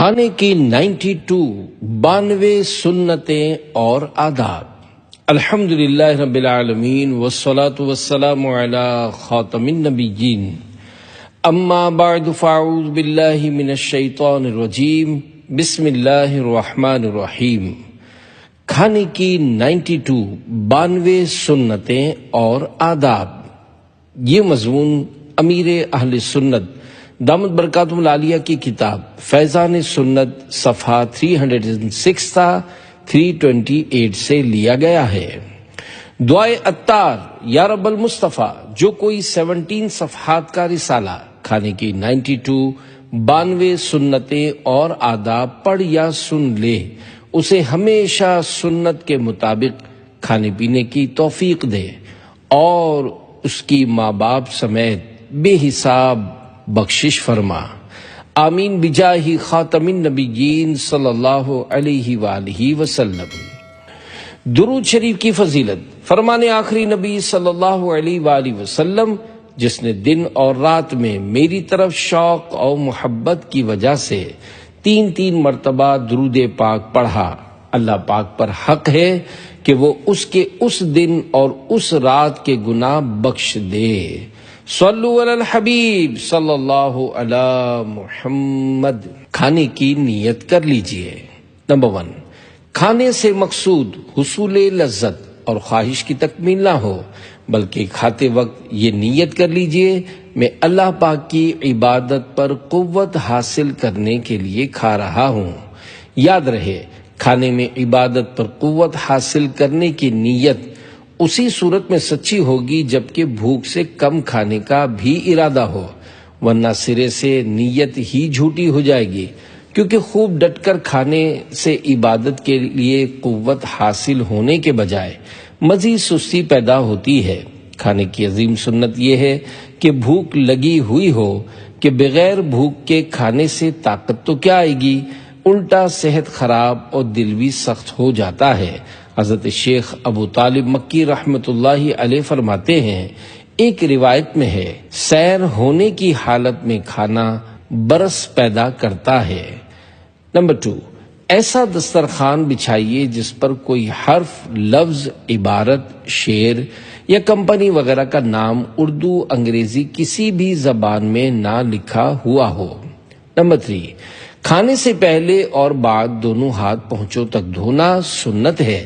کھانے کی 92 سنتیں اور آداب۔ الحمدللہ رب العالمین والصلاة والسلام علی خاتم النبیین، اما بعد فاعوذ باللہ من الشیطان الرجیم، بسم اللہ الرحمن الرحیم۔ کھانے کی 92 سنتیں اور آداب، یہ مضمون امیر اہل سنت دامت برکاتہم العالیہ کی کتاب فیضان سنت صفحہ 306 تا 328 سے لیا گیا ہے۔ دعائے عطار یا رب المصطفیٰ، جو کوئی 17 صفحات کا رسالہ کھانے کی 92 سنتیں اور آداب پڑھ یا سن لے، اسے ہمیشہ سنت کے مطابق کھانے پینے کی توفیق دے اور اس کی ماں باپ سمیت بے حساب بخشش فرما، آمین بجاہ خاتم النبیین صلی اللہ علیہ وآلہ وسلم۔ درود شریف کی فضیلت، فرمان آخری نبی صلی اللہ علیہ وآلہ وسلم، جس نے دن اور رات میں میری طرف شوق اور محبت کی وجہ سے 3 مرتبہ درود پاک پڑھا، اللہ پاک پر حق ہے کہ وہ اس کے اس دن اور اس رات کے گناہ بخش دے۔ صلو علی الحبیب صلی اللہ علی محمد۔ کھانے کی نیت کر لیجئے۔ نمبر 1، کھانے سے مقصود حصول لذت اور خواہش کی تکمیل نہ ہو، بلکہ کھاتے وقت یہ نیت کر لیجئے، میں اللہ پاک کی عبادت پر قوت حاصل کرنے کے لیے کھا رہا ہوں۔ یاد رہے، کھانے میں عبادت پر قوت حاصل کرنے کی نیت اسی صورت میں سچی ہوگی جبکہ بھوک سے کم کھانے کا بھی ارادہ ہو، ورنہ سرے سے نیت ہی جھوٹی ہو جائے گی، کیونکہ خوب ڈٹ کر کھانے سے عبادت کے لیے قوت حاصل ہونے کے بجائے مزید سستی پیدا ہوتی ہے۔ کھانے کی عظیم سنت یہ ہے کہ بھوک لگی ہوئی ہو کہ بغیر بھوک کے کھانے سے طاقت تو کیا آئے گی، الٹا صحت خراب اور دل بھی سخت ہو جاتا ہے۔ حضرت شیخ ابو طالب مکی رحمت اللہ علیہ فرماتے ہیں، ایک روایت میں ہے، سیر ہونے کی حالت میں کھانا برس پیدا کرتا ہے۔ نمبر 2، ایسا دسترخوان بچھائیے جس پر کوئی حرف، لفظ، عبارت، شعر یا کمپنی وغیرہ کا نام اردو، انگریزی کسی بھی زبان میں نہ لکھا ہوا ہو۔ نمبر 3، کھانے سے پہلے اور بعد دونوں ہاتھ پہنچوں تک دھونا سنت ہے۔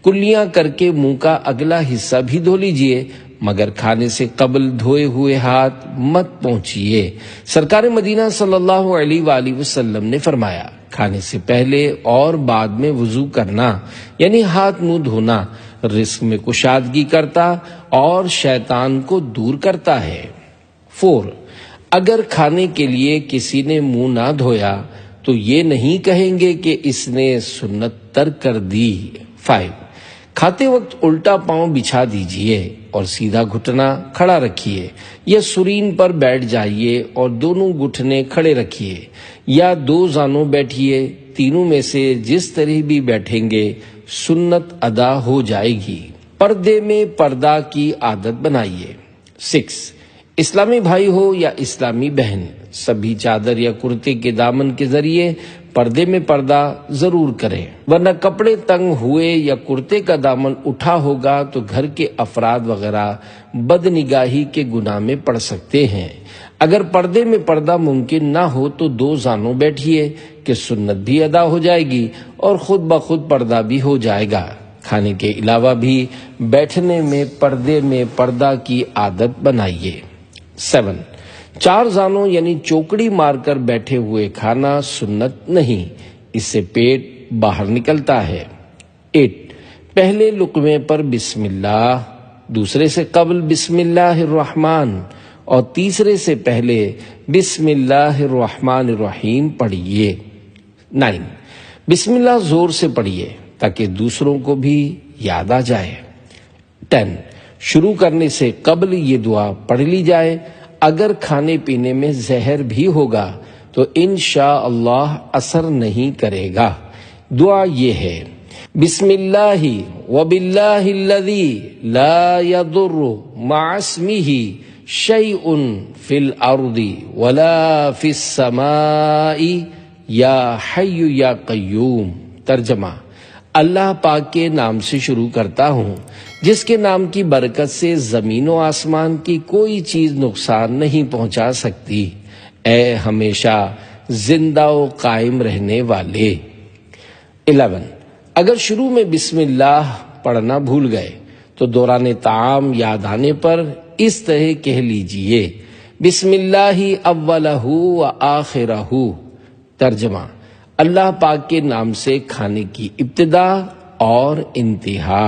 کلیاں کر کے منہ کا اگلا حصہ بھی دھو لیجئے، مگر کھانے سے قبل دھوئے ہوئے ہاتھ مت پہنچیے۔ سرکار مدینہ صلی اللہ علیہ وآلہ وسلم نے فرمایا، کھانے سے پہلے اور بعد میں وضو کرنا یعنی ہاتھ منہ دھونا رزق میں کشادگی کرتا اور شیطان کو دور کرتا ہے۔ 4، اگر کھانے کے لیے کسی نے منہ نہ دھویا تو یہ نہیں کہیں گے کہ اس نے سنت ترک کر دی۔ 5، کھاتے وقت الٹا پاؤں بچھا دیجئے اور سیدھا گھٹنا کھڑا رکھیے، یا سرین پر بیٹھ جائیے اور دونوں گھٹنے کھڑے رکھیے، یا 2 زانوں بیٹھیے، تینوں میں سے جس طرح بھی بیٹھیں گے سنت ادا ہو جائے گی۔ پردے میں پردہ کی عادت بنائیے۔ 6، اسلامی بھائی ہو یا اسلامی بہن، سبھی چادر یا کرتے کے دامن کے ذریعے پردے میں پردہ ضرور کریں، ورنہ کپڑے تنگ ہوئے یا کرتے کا دامن اٹھا ہوگا تو گھر کے افراد وغیرہ بد نگاہی کے گناہ میں پڑ سکتے ہیں۔ اگر پردے میں پردہ ممکن نہ ہو تو 2 زانوں بیٹھیے کہ سنت بھی ادا ہو جائے گی اور خود بخود پردہ بھی ہو جائے گا۔ کھانے کے علاوہ بھی بیٹھنے میں پردے میں پردہ کی عادت بنائیے۔ 7، 4 زانوں یعنی چوکڑی مار کر بیٹھے ہوئے کھانا سنت نہیں، اس سے پیٹ باہر نکلتا ہے۔ 8، پہلے لقمے پر بسم اللہ، دوسرے سے قبل بسم اللہ الرحمن اور تیسرے سے پہلے بسم اللہ الرحمن الرحیم پڑھیے۔ 9، بسم اللہ زور سے پڑھیے تاکہ دوسروں کو بھی یاد آ جائے۔ 10، شروع کرنے سے قبل یہ دعا پڑھ لی جائے، اگر کھانے پینے میں زہر بھی ہوگا تو انشاءاللہ اثر نہیں کرے گا۔ دعا یہ ہے، بسم اللہ وباللہ الذی لا یضر مع اسمہ شیء فی الارض ولا فی السماء یا حی یا قیوم۔ ترجمہ: اللہ پاک کے نام سے شروع کرتا ہوں جس کے نام کی برکت سے زمین و آسمان کی کوئی چیز نقصان نہیں پہنچا سکتی۔ اے ہمیشہ زندہ و قائم رہنے والے۔ 11، اگر شروع میں بسم اللہ پڑھنا بھول گئے تو دوران طعام یاد آنے پر اس طرح کہہ لیجئے: بسم اللہ اولہ و آخرہ۔ ترجمہ: اللہ پاک کے نام سے کھانے کی ابتدا اور انتہا۔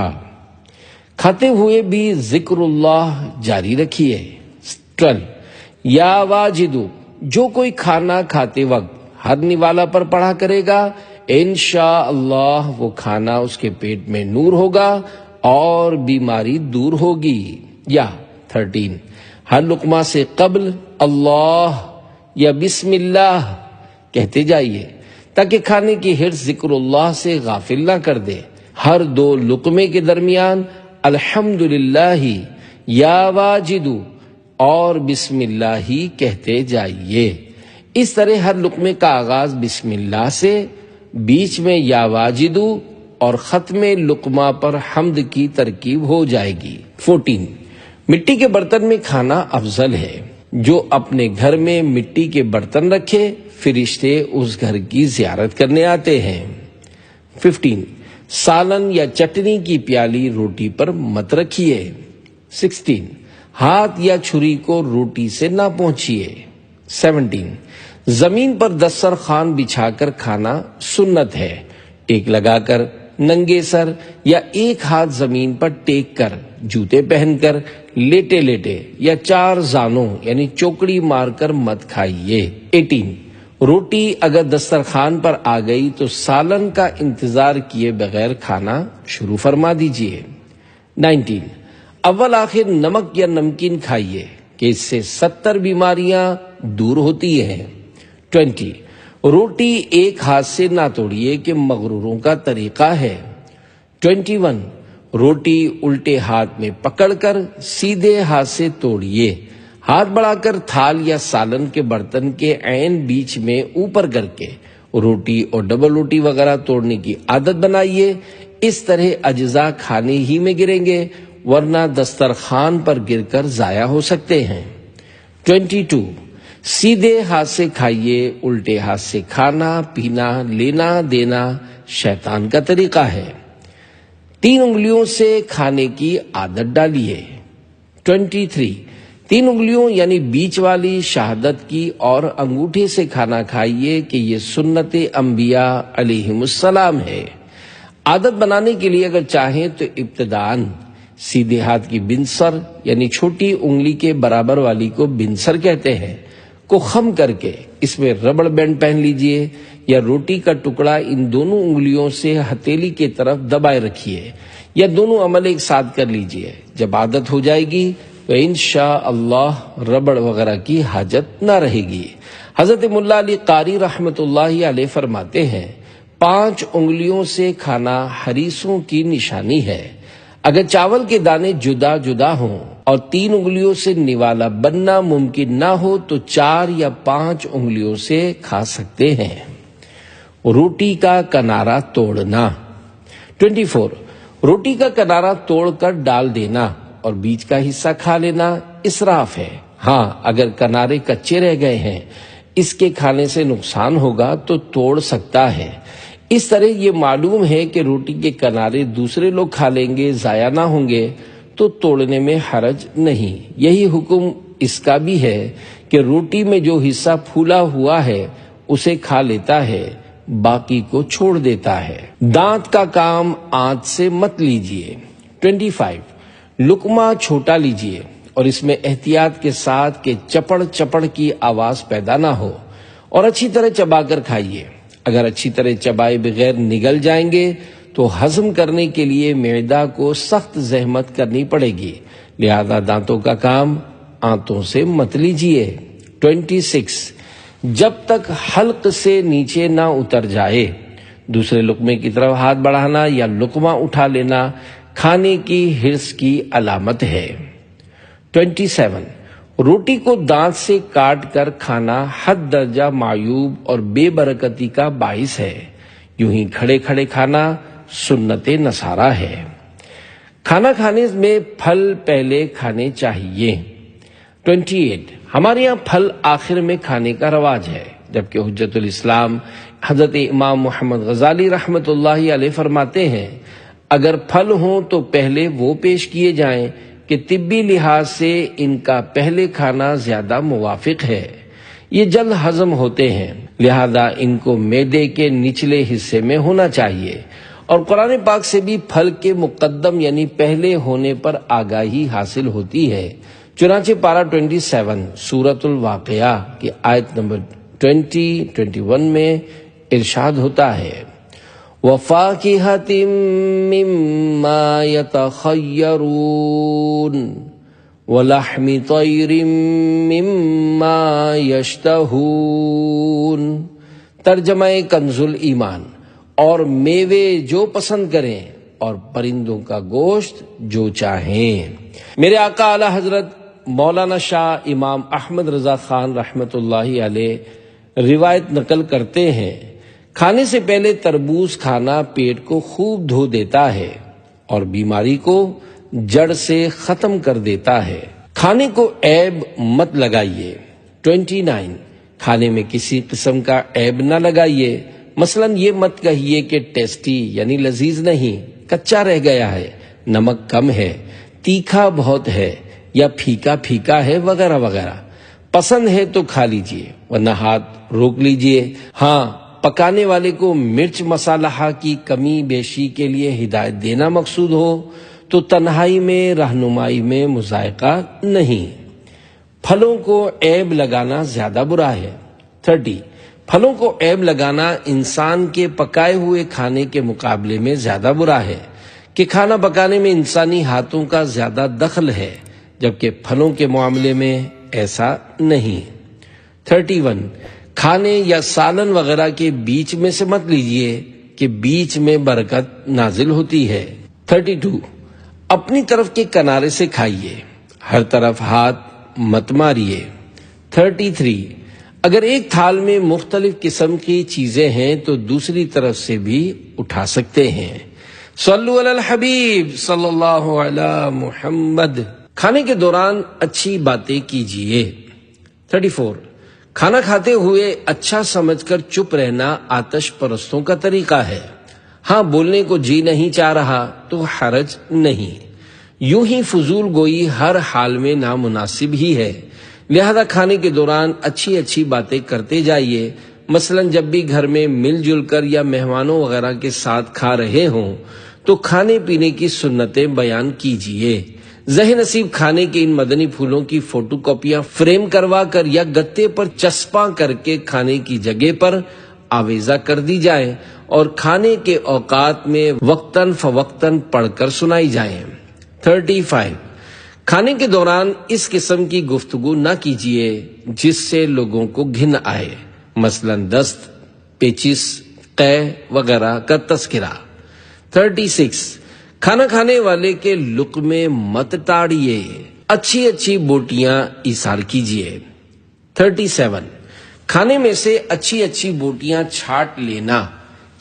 کھاتے ہوئے بھی ذکر اللہ جاری رکھیے۔ 12، یا واجدو، جو کوئی کھانا کھاتے وقت ہر نوالا پر پڑھا کرے گا انشاءاللہ وہ کھانا اس کے پیٹ میں نور ہوگا اور بیماری دور ہوگی۔ یا 13، ہر لقمہ سے قبل اللہ یا بسم اللہ کہتے جائیے تاکہ کھانے کی حرص ذکر اللہ سے غافل نہ کر دے۔ ہر 2 لقمے کے درمیان الحمدللہ یا واجدو اور بسم اللہ ہی کہتے جائیے۔ اس طرح ہر لقمے کا آغاز بسم اللہ سے، بیچ میں یا واجدو اور ختم لقمہ پر حمد کی ترکیب ہو جائے گی۔ 14، مٹی کے برتن میں کھانا افضل ہے۔ جو اپنے گھر میں مٹی کے برتن رکھے فرشتے اس گھر کی زیارت کرنے آتے ہیں۔ 15، سالن یا چٹنی کی پیالی روٹی پر مت رکھیے۔ 16، ہاتھ یا چھری کو روٹی سے نہ پہنچیے۔ 17، زمین پر دسترخوان بچھا کر کھانا سنت ہے۔ ٹیک لگا کر، ننگے سر یا ایک ہاتھ زمین پر ٹیک کر، جوتے پہن کر، لیٹے لیٹے یا 4 زانوں یعنی چوکڑی مار کر مت کھائیے۔ 18، روٹی اگر دسترخوان پر آ گئی تو سالن کا انتظار کیے بغیر کھانا شروع فرما دیجیے۔ 19، اول آخر نمک یا نمکین کھائیے کہ اس سے 70 بیماریاں دور ہوتی ہیں۔ 20، روٹی ایک ہاتھ سے نہ توڑیے کہ مغروروں کا طریقہ ہے۔ 21، روٹی الٹے ہاتھ میں پکڑ کر سیدھے ہاتھ سے توڑیے، ہاتھ بڑھا کر تھال یا سالن کے برتن کے عین بیچ میں اوپر کر کے روٹی اور ڈبل روٹی وغیرہ توڑنے کی عادت بنائیے۔ اس طرح اجزاء کھانے ہی میں گریں گے ورنہ دسترخوان پر گر کر ضائع ہو سکتے ہیں۔ 22، سیدھے ہاتھ سے کھائیے، الٹے ہاتھ سے کھانا پینا لینا دینا شیطان کا طریقہ ہے۔ 3 انگلیوں سے کھانے کی عادت ڈالیے۔ 23، 3 انگلیوں یعنی بیچ والی شہادت کی اور انگوٹھے سے کھانا کھائیے کہ یہ سنت انبیاء علیہم السلام ہے۔ عادت بنانے کے لیے اگر چاہیں تو ابتداً سیدھے ہاتھ کی بنسر یعنی چھوٹی انگلی کے برابر والی کو بنسر کہتے ہیں کو خم کر کے اس میں ربڑ بینڈ پہن لیجئے یا روٹی کا ٹکڑا ان دونوں انگلیوں سے ہتھیلی کی طرف دبائے رکھیے یا دونوں عمل ایک ساتھ کر لیجئے۔ جب عادت ہو جائے گی تو انشاءاللہ ربڑ وغیرہ کی حاجت نہ رہے گی۔ حضرت ملا علی قاری رحمت اللہ علیہ فرماتے ہیں 5 انگلیوں سے کھانا حریصوں کی نشانی ہے۔ اگر چاول کے دانے جدا جدا ہوں اور 3 انگلیوں سے نوالا بننا ممکن نہ ہو تو 4 یا 5 انگلیوں سے کھا سکتے ہیں۔ روٹی کا کنارہ توڑنا۔ 24، روٹی کا کنارہ توڑ کر ڈال دینا اور بیچ کا حصہ کھا لینا اسراف ہے۔ ہاں اگر کنارے کچے رہ گئے ہیں اس کے کھانے سے نقصان ہوگا تو توڑ سکتا ہے۔ اس طرح یہ معلوم ہے کہ روٹی کے کنارے دوسرے لوگ کھا لیں گے، ضائع نہ ہوں گے تو توڑنے میں حرج نہیں۔ یہی حکم اس کا بھی ہے کہ روٹی میں جو حصہ پھولا ہوا ہے اسے کھا لیتا ہے، باقی کو چھوڑ دیتا ہے۔ دانت کا کام آنت سے مت لیجیے۔ 25، لقمہ چھوٹا لیجیے اور اس میں احتیاط کے ساتھ کہ چپڑ چپڑ کی آواز پیدا نہ ہو اور اچھی طرح چبا کر کھائیے۔ اگر اچھی طرح چبائے بغیر نگل جائیں گے تو ہضم کرنے کے لیے معدہ کو سخت زحمت کرنی پڑے گی، لہذا دانتوں کا کام آنتوں سے مت لیجیے۔ 26، جب تک حلق سے نیچے نہ اتر جائے دوسرے لقمے کی طرف ہاتھ بڑھانا یا لقمہ اٹھا لینا کھانے کی حرص کی علامت ہے۔ 27، روٹی کو دانت سے کاٹ کر کھانا حد درجہ معیوب اور بے برکتی کا باعث ہے، یوں ہی کھڑے کھڑے کھانا سنت نصارہ ہے۔ کھانا کھانے میں پھل پہلے کھانے چاہیے۔ 28 ہمارے یہاں پھل آخر میں کھانے کا رواج ہے، جبکہ حجت الاسلام حضرت امام محمد غزالی رحمۃ اللہ علیہ فرماتے ہیں اگر پھل ہوں تو پہلے وہ پیش کیے جائیں کہ طبی لحاظ سے ان کا پہلے کھانا زیادہ موافق ہے، یہ جلد ہضم ہوتے ہیں، لہذا ان کو معدے کے نچلے حصے میں ہونا چاہیے، اور قرآن پاک سے بھی پھل کے مقدم یعنی پہلے ہونے پر آگاہی حاصل ہوتی ہے۔ چنانچہ پارہ 27 سورۃ الواقعہ کی آیت نمبر 21 میں ارشاد ہوتا ہے وَفَاكِهَةٍ مِّمَّا يَتَخَيَّرُونَ وَلَحْمِ طَيْرٍ مِّمَّا يَشْتَهُونَ۔ ترجمہ کنز الایمان، اور میوے جو پسند کریں اور پرندوں کا گوشت جو چاہیں۔ میرے آقا اعلی حضرت مولانا شاہ امام احمد رضا خان رحمۃ اللہ علیہ روایت نقل کرتے ہیں کھانے سے پہلے تربوز کھانا پیٹ کو خوب دھو دیتا ہے اور بیماری کو جڑ سے ختم کر دیتا ہے۔ کھانے کو عیب مت لگائیے۔ 29 کھانے میں کسی قسم کا عیب نہ لگائیے، مثلا یہ مت کہیے کہ ٹیسٹی یعنی لذیذ نہیں، کچا رہ گیا ہے، نمک کم ہے، تیکھا بہت ہے، یا پھیکا پھیکا ہے، وغیرہ وغیرہ۔ پسند ہے تو کھا لیجئے، ورنہ ہاتھ روک لیجئے۔ ہاں، پکانے والے کو مرچ مسالہ کی کمی بیشی کے لیے ہدایت دینا مقصود ہو تو تنہائی میں رہنمائی میں مذائقہ نہیں۔ پھلوں کو عیب لگانا زیادہ برا ہے۔ 30 پھلوں کو عیب لگانا انسان کے پکائے ہوئے کھانے کے مقابلے میں زیادہ برا ہے کہ کھانا پکانے میں انسانی ہاتھوں کا زیادہ دخل ہے، جبکہ پھلوں کے معاملے میں ایسا نہیں۔ 31 کھانے یا سالن وغیرہ کے بیچ میں سے مت لیجئے کہ بیچ میں برکت نازل ہوتی ہے۔ 32 اپنی طرف کے کنارے سے کھائیے، ہر طرف ہاتھ مت ماریے۔ 33 اگر ایک تھال میں مختلف قسم کی چیزیں ہیں تو دوسری طرف سے بھی اٹھا سکتے ہیں۔ صلو علی الحبیب صلی اللہ علی محمد۔ کھانے کے دوران اچھی باتیں کیجیے۔ 34 کھانا کھاتے ہوئے اچھا سمجھ کر چپ رہنا آتش پرستوں کا طریقہ ہے۔ ہاں، بولنے کو جی نہیں چاہ رہا تو حرج نہیں، یوں ہی فضول گوئی ہر حال میں نامناسب ہی ہے، لہذا کھانے کے دوران اچھی اچھی باتیں کرتے جائیے۔ مثلا جب بھی گھر میں مل جل کر یا مہمانوں وغیرہ کے ساتھ کھا رہے ہوں تو کھانے پینے کی سنتیں بیان کیجیے۔ ذہن نصیب کھانے کے ان مدنی پھولوں کی فوٹو کاپیاں فریم کروا کر یا گتے پر چسپاں کر کے کھانے کی جگہ پر آویزہ کر دی جائیں اور کھانے کے اوقات میں وقتاً فوقتاً پڑھ کر سنائی جائیں۔ 35 کھانے کے دوران اس قسم کی گفتگو نہ کیجیے جس سے لوگوں کو گھن آئے، مثلا دست، پیچس، قے وغیرہ کا تذکرہ۔ 36 کھانا کھانے والے کے لقمے مت ٹاڑیے، اچھی اچھی بوٹیاں ایثار کیجیے۔ 37 کھانے میں سے اچھی اچھی بوٹیاں چھانٹ لینا،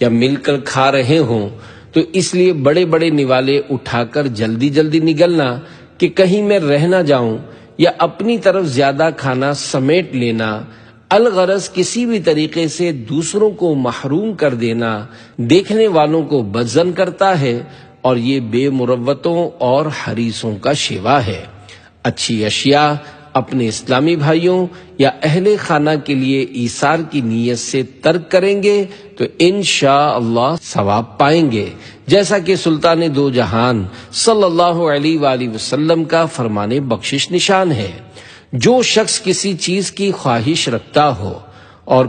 یا مل کر کھا رہے ہوں تو اس لیے بڑے بڑے نوالے اٹھا کر جلدی جلدی نگلنا کہ کہیں میں رہ نہ جاؤں، یا اپنی طرف زیادہ کھانا سمیٹ لینا، الغرض کسی بھی طریقے سے دوسروں کو محروم کر دینا دیکھنے والوں کو بدظن کرتا ہے، اور یہ بے مروتوں اور حریصوں کا شیوا ہے۔ اچھی اشیاء اپنے اسلامی بھائیوں یا اہل خانہ کے لیے ایثار کی نیت سے ترک کریں گے تو انشاءاللہ ثواب پائیں گے، جیسا کہ سلطان دو جہان صلی اللہ علیہ وآلہ وسلم کا فرمان بخشش نشان ہے۔ جو شخص کسی چیز کی خواہش رکھتا ہو اور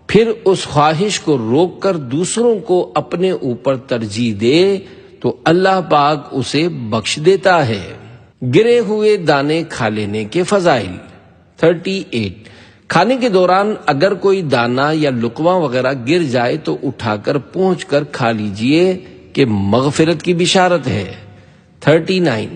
پھر اس خواہش کو روک کر دوسروں کو اپنے اوپر ترجیح دے تو اللہ پاک اسے بخش دیتا ہے۔ گرے ہوئے دانے کھا لینے کے فضائل۔ 38 کھانے کے دوران اگر کوئی دانہ یا لقمہ وغیرہ گر جائے تو اٹھا کر پہنچ کر کھا لیجئے کہ مغفرت کی بشارت ہے۔ 39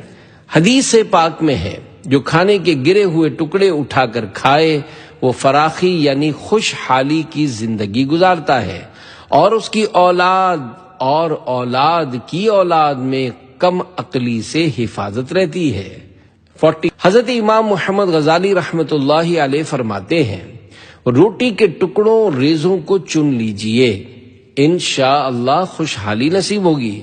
حدیث پاک میں ہے جو کھانے کے گرے ہوئے ٹکڑے اٹھا کر کھائے وہ فراخی یعنی خوشحالی کی زندگی گزارتا ہے، اور اس کی اولاد اور اولاد کی اولاد میں کم عقلی سے حفاظت رہتی ہے۔ 40 حضرت امام محمد غزالی رحمت اللہ علیہ فرماتے ہیں، روٹی کے ٹکڑوں ریزوں کو چن لیجئے، انشاءاللہ خوشحالی نصیب ہوگی،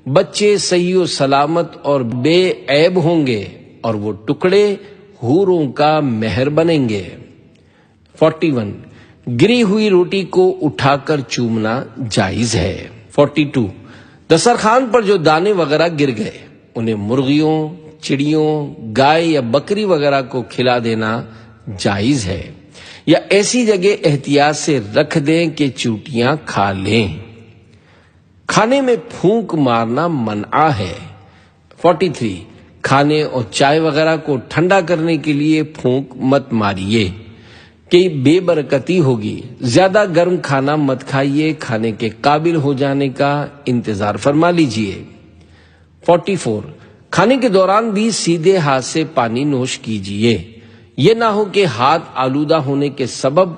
بچے صحیح و سلامت اور بے عیب ہوں گے، اور وہ ٹکڑے حوروں کا مہر بنیں گے۔ 41 گری ہوئی روٹی کو اٹھا کر چومنا جائز ہے۔ 42 دسترخوان پر جو دانے وغیرہ گر گئے انہیں مرغیوں، چڑیوں، گائے یا بکری وغیرہ کو کھلا دینا جائز ہے، یا ایسی جگہ احتیاط سے رکھ دیں کہ چوٹیاں کھا لیں۔ کھانے میں پھونک مارنا منع ہے۔ 43 کھانے اور چائے وغیرہ کو ٹھنڈا کرنے کے لیے پھونک مت ماریے کہ بے برکتی ہوگی۔ زیادہ گرم کھانا مت کھائیے، کھانے کے قابل ہو جانے کا انتظار فرما لیجئے۔ 44 کھانے کے دوران بھی سیدھے ہاتھ سے پانی نوش کیجئے، یہ نہ ہو کہ ہاتھ آلودہ ہونے کے سبب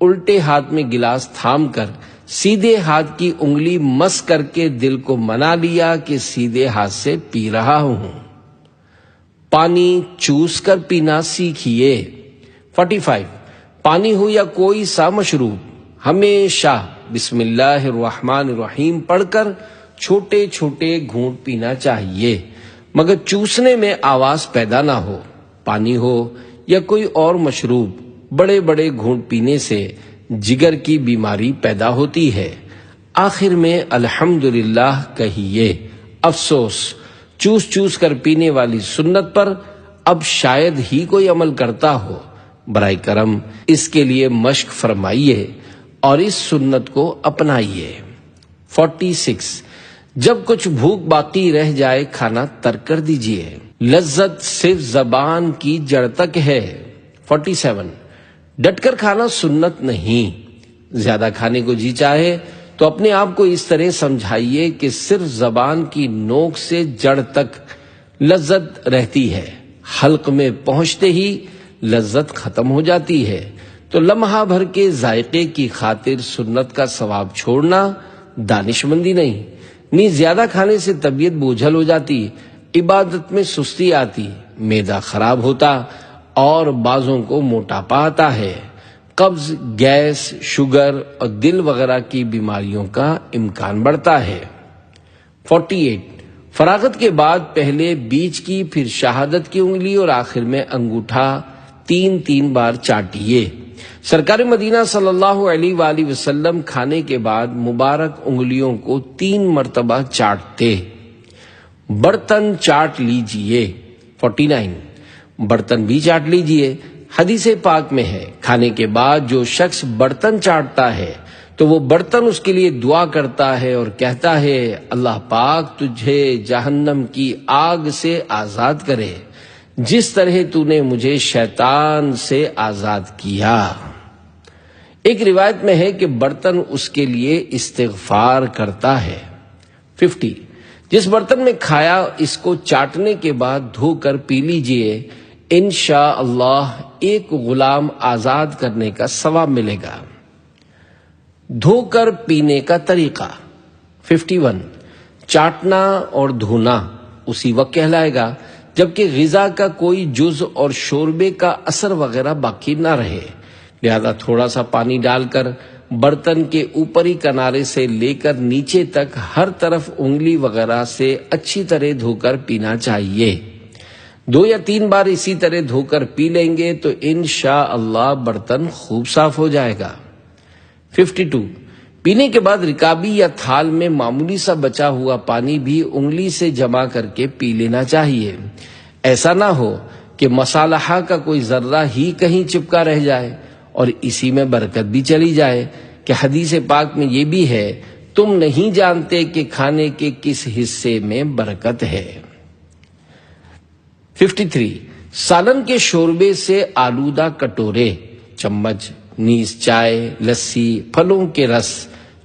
الٹے ہاتھ میں گلاس تھام کر سیدھے ہاتھ کی انگلی مس کر کے دل کو منا لیا کہ سیدھے ہاتھ سے پی رہا ہوں۔ پانی چوس کر پینا سیکھیے۔ 45 پانی ہو یا کوئی سا مشروب ہمیشہ بسم اللہ الرحمن الرحیم پڑھ کر چھوٹے چھوٹے گھونٹ پینا چاہیے، مگر چوسنے میں آواز پیدا نہ ہو۔ پانی ہو یا کوئی اور مشروب بڑے بڑے گھونٹ پینے سے جگر کی بیماری پیدا ہوتی ہے۔ آخر میں الحمدللہ کہیے۔ افسوس، چوس چوس کر پینے والی سنت پر اب شاید ہی کوئی عمل کرتا ہو۔ برائے کرم اس کے لیے مشق فرمائیے اور اس سنت کو اپنائیے۔ 46 جب کچھ بھوک باقی رہ جائے کھانا ترک کر دیجیے، لذت صرف زبان کی جڑ تک ہے۔ 47 ڈٹ کر کھانا سنت نہیں، زیادہ کھانے کو جی چاہے تو اپنے آپ کو اس طرح سمجھائیے کہ صرف زبان کی نوک سے جڑ تک لذت رہتی ہے، حلق میں پہنچتے ہی لذت ختم ہو جاتی ہے، تو لمحہ بھر کے ذائقے کی خاطر سنت کا ثواب چھوڑنا دانش مندی نہیں۔ نیز زیادہ کھانے سے طبیعت بوجھل ہو جاتی، عبادت میں سستی آتی، معدہ خراب ہوتا اور بعضوں کو موٹاپا آتا ہے، قبض، گیس، شوگر اور دل وغیرہ کی بیماریوں کا امکان بڑھتا ہے۔ 48 فراغت کے بعد پہلے بیچ کی، پھر شہادت کی انگلی اور آخر میں انگوٹھا 3 بار چاٹیے۔ سرکار مدینہ صلی اللہ علیہ وآلہ وسلم کھانے کے بعد مبارک انگلیوں کو 3 مرتبہ چاٹتے۔ برتن چاٹ لیجئے۔ 49 برتن بھی چاٹ لیجئے۔ حدیث پاک میں ہے، کھانے کے بعد جو شخص برتن چاٹتا ہے تو وہ برتن اس کے لیے دعا کرتا ہے اور کہتا ہے، اللہ پاک تجھے جہنم کی آگ سے آزاد کرے جس طرح تو نے مجھے شیطان سے آزاد کیا۔ ایک روایت میں ہے کہ برتن اس کے لیے استغفار کرتا ہے۔ 50 جس برتن میں کھایا اس کو چاٹنے کے بعد دھو کر پی لیجئے، انشاءاللہ ایک غلام آزاد کرنے کا ثواب ملے گا۔ دھو کر پینے کا طریقہ۔ 51 چاٹنا اور دھونا اسی وقت کہلائے گا جبکہ غذا کا کوئی جز اور شوربے کا اثر وغیرہ باقی نہ رہے، لہذا تھوڑا سا پانی ڈال کر برتن کے اوپری کنارے سے لے کر نیچے تک ہر طرف انگلی وغیرہ سے اچھی طرح دھو کر پینا چاہیے۔ 2 یا 3 بار اسی طرح دھو کر پی لیں گے تو انشاءاللہ برتن خوب صاف ہو جائے گا۔ 52 پینے کے بعد رکابی یا تھال میں معمولی سا بچا ہوا پانی بھی انگلی سے جمع کر کے پی لینا چاہیے۔ ایسا نہ ہو کہ مصالحہ کا کوئی ذرہ ہی کہیں چپکا رہ جائے اور اسی میں برکت بھی چلی جائے، کہ حدیث پاک میں یہ بھی ہے، تم نہیں جانتے کہ کھانے کے کس حصے میں برکت ہے۔ 53 سالن کے شوربے سے آلودہ کٹورے، چمچ، نیز چائے، لسی، پھلوں کے رس،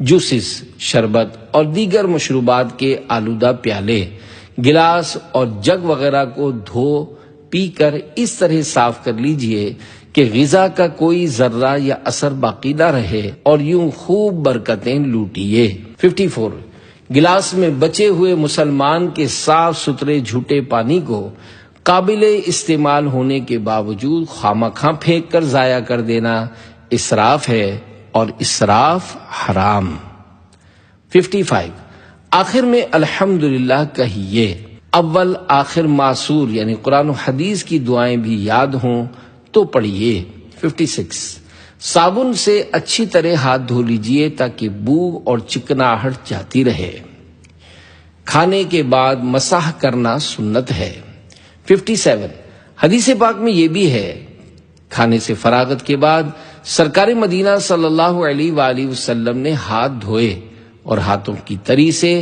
جوسز، شربت اور دیگر مشروبات کے آلودہ پیالے، گلاس اور جگ وغیرہ کو دھو پی کر اس طرح صاف کر لیجئے کہ غذا کا کوئی ذرہ یا اثر باقی نہ رہے اور یوں خوب برکتیں لوٹیے۔ 54 گلاس میں بچے ہوئے مسلمان کے صاف ستھرے جھوٹے پانی کو قابل استعمال ہونے کے باوجود خواہ پھینک کر ضائع کر دینا اسراف ہے اور اسراف حرام۔ 55 آخر میں الحمدللہ کہیے۔ اول آخر معصور یعنی قرآن و حدیث کی دعائیں بھی یاد ہوں تو پڑھیے۔ 56 صابن سے اچھی طرح ہاتھ دھو لیجئے تاکہ بو اور چکناہٹ جاتی رہے۔ کھانے کے بعد مسح کرنا سنت ہے۔ 57 حدیث پاک میں یہ بھی ہے، کھانے سے فراغت کے بعد سرکار مدینہ صلی اللہ علیہ وآلہ وسلم نے ہاتھ دھوئے اور ہاتھوں کی تری سے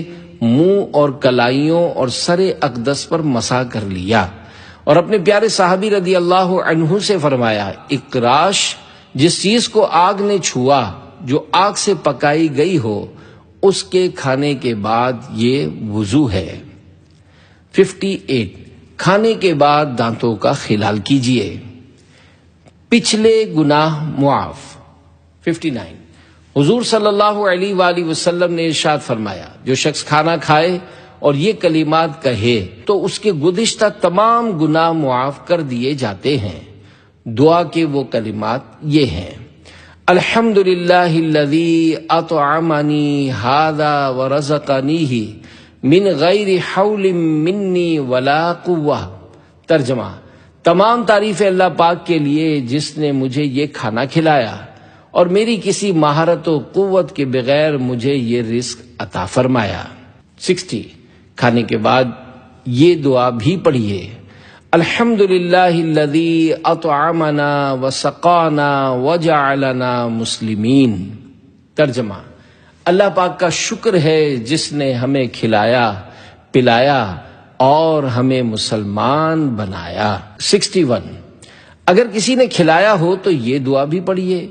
منہ اور کلائیوں اور سر اقدس پر مسح کر لیا، اور اپنے پیارے صحابی رضی اللہ عنہ سے فرمایا، اقراش جس چیز کو آگ نے چھوا جو آگ سے پکائی گئی ہو اس کے کھانے کے بعد یہ وضو ہے۔ 58 کھانے کے بعد دانتوں کا خلال کیجیے۔ پچھلے گناہ معاف۔ 59 حضور صلی اللہ علیہ وآلہ وسلم نے ارشاد فرمایا، جو شخص کھانا کھائے اور یہ کلمات کہے تو اس کے گزشتہ تمام گناہ معاف کر دیے جاتے ہیں۔ دعا کے وہ کلمات یہ ہیں: الحمدللہ الذی اطعمنی ھذا ورزقنیہ من غیر حول منی ولا قوہ۔ ترجمہ: تمام تعریفیں اللہ پاک کے لیے جس نے مجھے یہ کھانا کھلایا اور میری کسی مہارت و قوت کے بغیر مجھے یہ رزق عطا فرمایا۔ 60 کھانے کے بعد یہ دعا بھی پڑھیے: الحمدللہ الذی اطعمنا وسقانا وجعلنا مسلمین۔ ترجمہ: اللہ پاک کا شکر ہے جس نے ہمیں کھلایا پلایا اور ہمیں مسلمان بنایا۔ 61 اگر کسی نے کھلایا ہو تو یہ دعا بھی پڑھیے: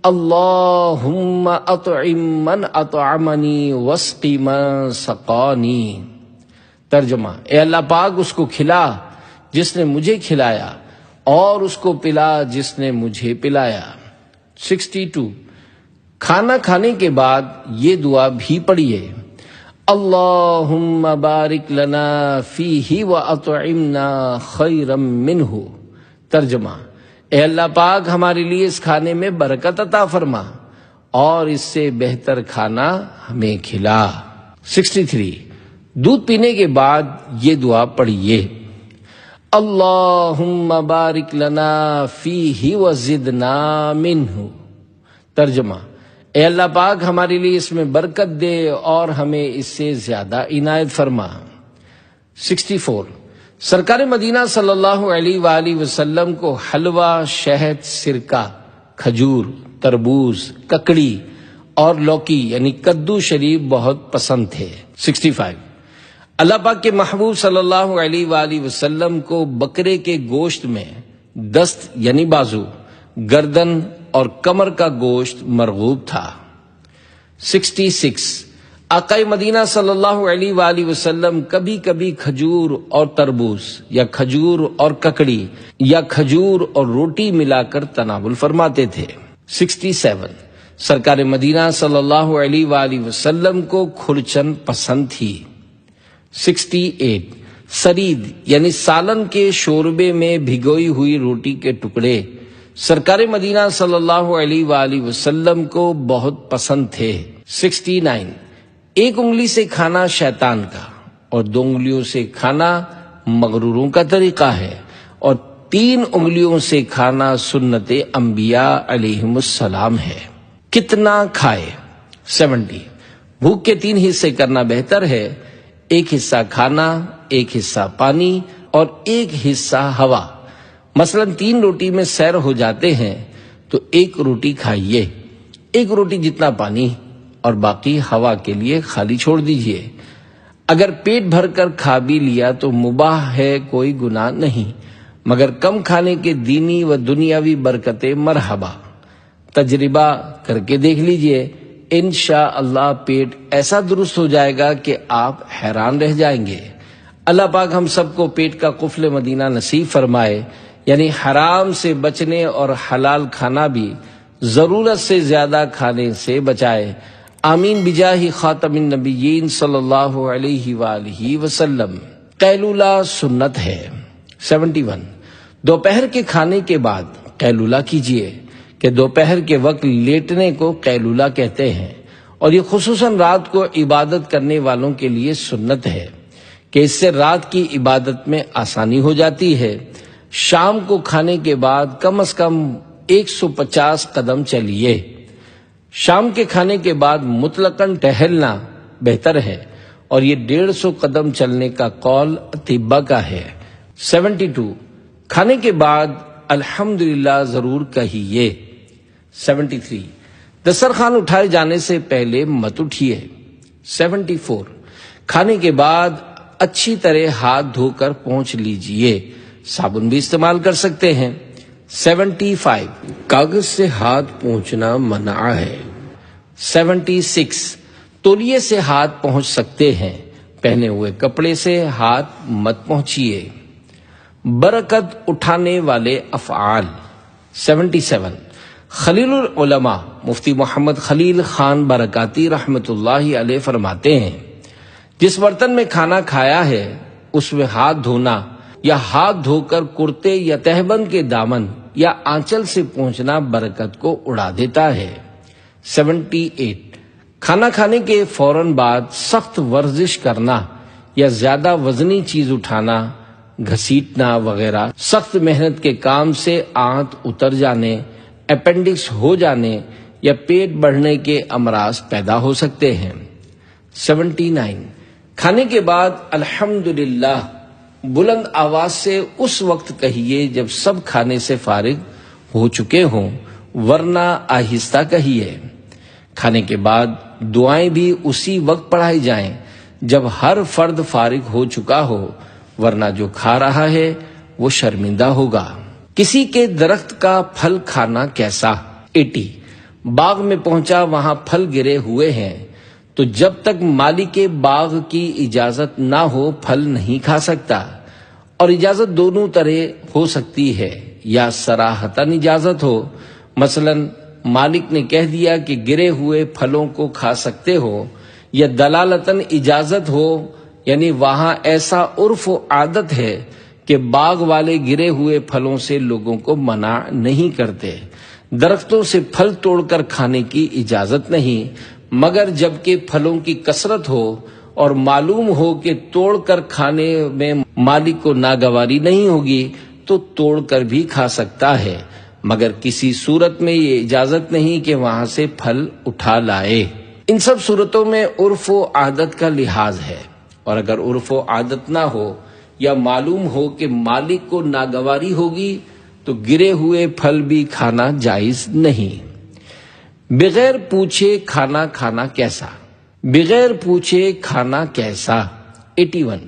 اللہم اطعم من اطعمنی واسق من سقانی۔ ترجمہ: اے اللہ پاک اس کو کھلا جس نے مجھے کھلایا اور اس کو پلا جس نے مجھے پلایا۔ 62 کھانا کھانے کے بعد یہ دعا بھی پڑھیے: اللہم بارک لنا فیہ واطعمنا خیرا منہ۔ ترجمہ: اے اللہ پاک ہمارے لیے اس کھانے میں برکت عطا فرما اور اس سے بہتر کھانا ہمیں کھلا۔ 63 دودھ پینے کے بعد یہ دعا پڑھیے: اللہم بارک لنا فیہ وزدنا منہ۔ ترجمہ: اے اللہ پاک ہمارے لیے اس میں برکت دے اور ہمیں اس سے زیادہ عنایت فرما۔ 64 سرکار مدینہ صلی اللہ علیہ وآلہ وسلم کو حلوہ، شہد، سرکہ، کھجور، تربوز، ککڑی اور لوکی یعنی کدو شریف بہت پسند تھے۔ 65 اللہ پاک کے محبوب صلی اللہ علیہ وآلہ وسلم کو بکرے کے گوشت میں دست یعنی بازو، گردن اور کمر کا گوشت مرغوب تھا۔ 66 آقا مدینہ صلی اللہ علیہ وآلہ وسلم کبھی کبھی کھجور اور تربوز یا کھجور اور ککڑی یا کھجور اور روٹی ملا کر تناول فرماتے تھے۔ 67 سرکار مدینہ صلی اللہ علیہ وآلہ وسلم کو کھرچن پسند تھی۔ 68 سرید یعنی سالن کے شوربے میں بھگوئی ہوئی روٹی کے ٹکڑے سرکار مدینہ صلی اللہ علیہ وآلہ وسلم کو بہت پسند تھے۔ 69 ایک انگلی سے کھانا شیطان کا اور 2 انگلیوں سے کھانا مغروروں کا طریقہ ہے، اور 3 انگلیوں سے کھانا سنت انبیاء علیہم السلام ہے۔ کتنا کھائے؟ 70 بھوک کے 3 حصے کرنا بہتر ہے، 1 حصہ کھانا، 1 حصہ پانی اور 1 حصہ ہوا۔ مثلا 3 روٹی میں سیر ہو جاتے ہیں تو 1 روٹی کھائیے، 1 روٹی جتنا پانی اور باقی ہوا کے لیے خالی چھوڑ دیجیے۔ اگر پیٹ بھر کر کھا بھی لیا تو مباح ہے، کوئی گناہ نہیں، مگر کم کھانے کے دینی و دنیاوی برکتیں مرحبا۔ تجربہ کر کے دیکھ لیجیے، انشاءاللہ پیٹ ایسا درست ہو جائے گا کہ آپ حیران رہ جائیں گے۔ اللہ پاک ہم سب کو پیٹ کا قفل مدینہ نصیب فرمائے، یعنی حرام سے بچنے اور حلال کھانا بھی ضرورت سے زیادہ کھانے سے بچائے، آمین بجاہ خاتم النبیین صلی اللہ علیہ وآلہ وسلم۔ قیلولہ سنت ہے۔ 71 دوپہر کے کھانے کے بعد قیلولہ کیجیے، کہ دوپہر کے وقت لیٹنے کو قیلولہ کہتے ہیں، اور یہ خصوصاً رات کو عبادت کرنے والوں کے لیے سنت ہے کہ اس سے رات کی عبادت میں آسانی ہو جاتی ہے۔ شام کو کھانے کے بعد کم از کم 150 قدم چلیے۔ شام کے کھانے کے بعد مطلقاً ٹہلنا بہتر ہے، اور یہ 150 قدم چلنے کا قول اطباء کا ہے۔ 72 کھانے کے بعد الحمدللہ ضرور کہیے۔ 73 دسترخوان اٹھائے جانے سے پہلے مت اٹھیے۔ 74 کھانے کے بعد اچھی طرح ہاتھ دھو کر پونچھ لیجئے، صابن بھی استعمال کر سکتے ہیں۔ 75 کاغذ سے ہاتھ پونچھنا منع ہے۔ 76 تولیے سے ہاتھ پہنچ سکتے ہیں، پہنے ہوئے کپڑے سے ہاتھ مت پہنچیے۔ برکت اٹھانے والے افعال۔ 77 خلیل العلماء مفتی محمد خلیل خان برکاتی رحمت اللہ علیہ فرماتے ہیں، جس برتن میں کھانا کھایا ہے اس میں ہاتھ دھونا یا ہاتھ دھو کر کرتے یا تہبند کے دامن یا آنچل سے پہنچنا برکت کو اڑا دیتا ہے۔ 78 کھانا کھانے کے فوراً بعد سخت ورزش کرنا یا زیادہ وزنی چیز اٹھانا، گھسیٹنا وغیرہ سخت محنت کے کام سے آنت اتر جانے، اپینڈکس ہو جانے یا پیٹ بڑھنے کے امراض پیدا ہو سکتے ہیں۔ 79 کھانے کے بعد الحمدللہ بلند آواز سے اس وقت کہیے جب سب کھانے سے فارغ ہو چکے ہوں، ورنہ آہستہ کہیے۔ کھانے کے بعد دعائیں بھی اسی وقت پڑھائی جائیں جب ہر فرد فارغ ہو چکا ہو، ورنہ جو کھا رہا ہے وہ شرمندہ ہوگا۔ کسی کے درخت کا پھل کھانا کیسا؟ 80 باغ میں پہنچا، وہاں پھل گرے ہوئے ہیں، تو جب تک مالک باغ کی اجازت نہ ہو پھل نہیں کھا سکتا، اور اجازت دونوں طرح ہو سکتی ہے، یا صراحتاً اجازت ہو، مثلا مالک نے کہہ دیا کہ گرے ہوئے پھلوں کو کھا سکتے ہو، یا دلالتاً اجازت ہو، یعنی وہاں ایسا عرف و عادت ہے کہ باغ والے گرے ہوئے پھلوں سے لوگوں کو منع نہیں کرتے، درختوں سے پھل توڑ کر کھانے کی اجازت نہیں، مگر جبکہ پھلوں کی کثرت ہو اور معلوم ہو کہ توڑ کر کھانے میں مالک کو ناگواری نہیں ہوگی تو توڑ کر بھی کھا سکتا ہے، مگر کسی صورت میں یہ اجازت نہیں کہ وہاں سے پھل اٹھا لائے۔ ان سب صورتوں میں عرف و عادت کا لحاظ ہے، اور اگر عرف و عادت نہ ہو یا معلوم ہو کہ مالک کو ناگواری ہوگی تو گرے ہوئے پھل بھی کھانا جائز نہیں۔ بغیر پوچھے کھانا کھانا کیسا؟ بغیر پوچھے کھانا کیسا؟ 81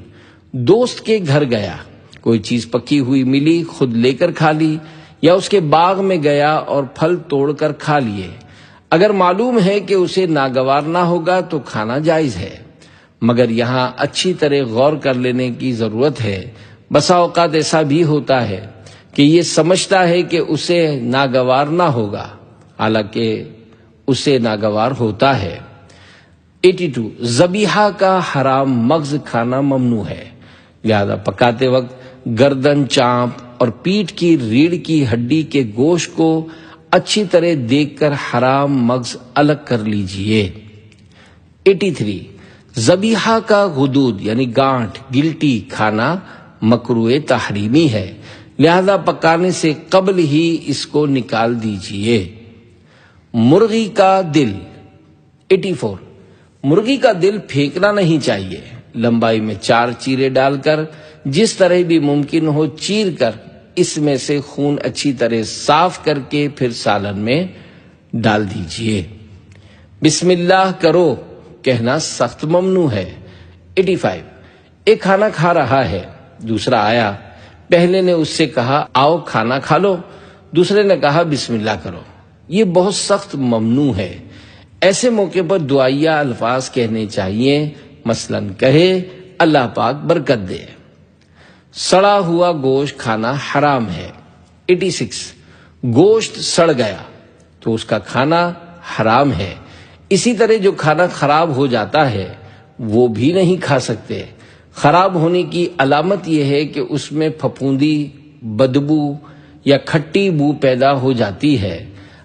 دوست کے گھر گیا، کوئی چیز پکی ہوئی ملی، خود لے کر کھا لی، یا اس کے باغ میں گیا اور پھل توڑ کر کھا لیے، اگر معلوم ہے کہ اسے ناگوار نہ ہوگا تو کھانا جائز ہے، مگر یہاں اچھی طرح غور کر لینے کی ضرورت ہے۔ بسا اوقات ایسا بھی ہوتا ہے کہ یہ سمجھتا ہے کہ اسے ناگوار نہ ہوگا، حالانکہ اسے ناگوار ہوتا ہے۔ 82 ذبیحہ کا حرام مغز کھانا ممنوع ہے، لہذا پکاتے وقت گردن، چانپ اور پیٹھ کی ریڑھ کی ہڈی کے گوشت کو اچھی طرح دیکھ کر حرام مغز الگ کر لیجئے۔ 83 ذبیحہ کا غدود یعنی گانٹھ، گلٹی کھانا مکروہ تحریمی ہے، لہذا پکانے سے قبل ہی اس کو نکال دیجئے۔ مرغی کا دل۔ 84 مرغی کا دل پھینکنا نہیں چاہیے، لمبائی میں 4 چیرے ڈال کر جس طرح بھی ممکن ہو چیر کر اس میں سے خون اچھی طرح صاف کر کے پھر سالن میں ڈال دیجئے۔ بسم اللہ کرو کہنا سخت ممنوع ہے۔ 85 ایک کھانا کھا رہا ہے، دوسرا آیا، پہلے نے اس سے کہا آؤ کھانا کھا لو، دوسرے نے کہا بسم اللہ کرو، یہ بہت سخت ممنوع ہے۔ ایسے موقع پر دعائیہ الفاظ کہنے چاہیے، مثلا کہے اللہ پاک برکت دے۔ سڑا ہوا گوشت کھانا حرام ہے۔ 86 گوشت سڑ گیا تو اس کا کھانا حرام ہے۔ اسی طرح جو کھانا خراب ہو جاتا ہے وہ بھی نہیں کھا سکتے۔ خراب ہونے کی علامت یہ ہے کہ اس میں پھپھوندی، بدبو یا کھٹی بو پیدا ہو جاتی ہے۔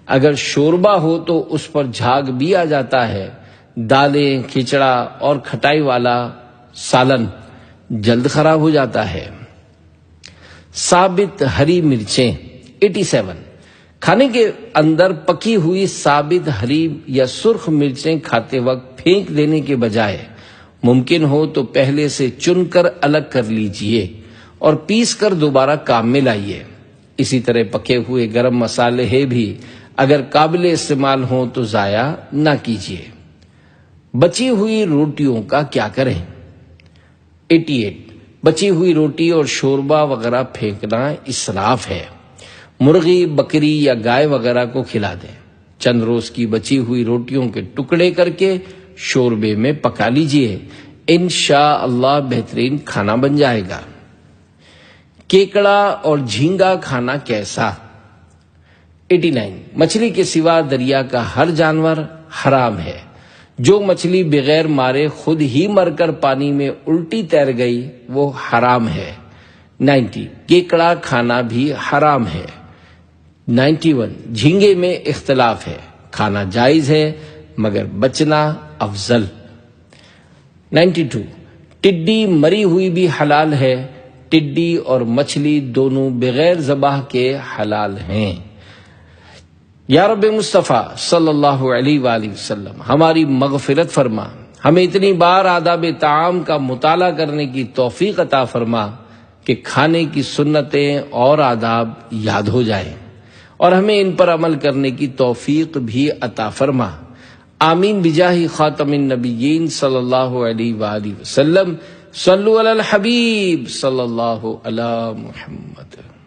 اگر شوربہ ہو تو اس پر جھاگ بھی آ جاتا ہے۔ دالیں، کھچڑا اور کھٹائی والا سالن جلد خراب ہو جاتا ہے۔ ثابت ہری مرچیں۔ 87 کھانے کے اندر پکی ہوئی ثابت ہری یا سرخ مرچیں کھاتے وقت پھینک دینے کے بجائے ممکن ہو تو پہلے سے چن کر الگ کر لیجئے اور پیس کر دوبارہ کام میں لائیے۔ اسی طرح پکے ہوئے گرم مسالے بھی اگر قابل استعمال ہوں تو ضائع نہ کیجیے۔ بچی ہوئی روٹیوں کا کیا کریں؟ 88 بچی ہوئی روٹی اور شوربہ وغیرہ پھینکنا اسراف ہے۔ مرغی، بکری یا گائے وغیرہ کو کھلا دیں۔ چند روز کی بچی ہوئی روٹیوں کے ٹکڑے کر کے شوربے میں پکا لیجئے، انشاءاللہ بہترین کھانا بن جائے گا۔ کیکڑا اور جھینگا کھانا کیسا؟ 89 مچھلی کے سوا دریا کا ہر جانور حرام ہے۔ جو مچھلی بغیر مارے خود ہی مر کر پانی میں الٹی تیر گئی وہ حرام ہے۔ 90 کیکڑا کھانا بھی حرام ہے۔ 91 جھینگے میں اختلاف ہے، کھانا جائز ہے مگر بچنا افضل۔ 92 ٹڈی مری ہوئی بھی حلال ہے۔ ٹڈی اور مچھلی دونوں بغیر ذبح کے حلال ہیں۔ یا رب مصطفیٰ صلی اللہ علیہ وآلہ وسلم ہماری مغفرت فرما، ہمیں اتنی بار آداب طعام کا مطالعہ کرنے کی توفیق عطا فرما کہ کھانے کی سنتیں اور آداب یاد ہو جائیں، اور ہمیں ان پر عمل کرنے کی توفیق بھی عطا فرما۔ آمین بجاہ خاتم النبیین صلی اللہ علیہ وآلہ وسلم۔ صلو علی الحبیب صلی اللہ علی محمد۔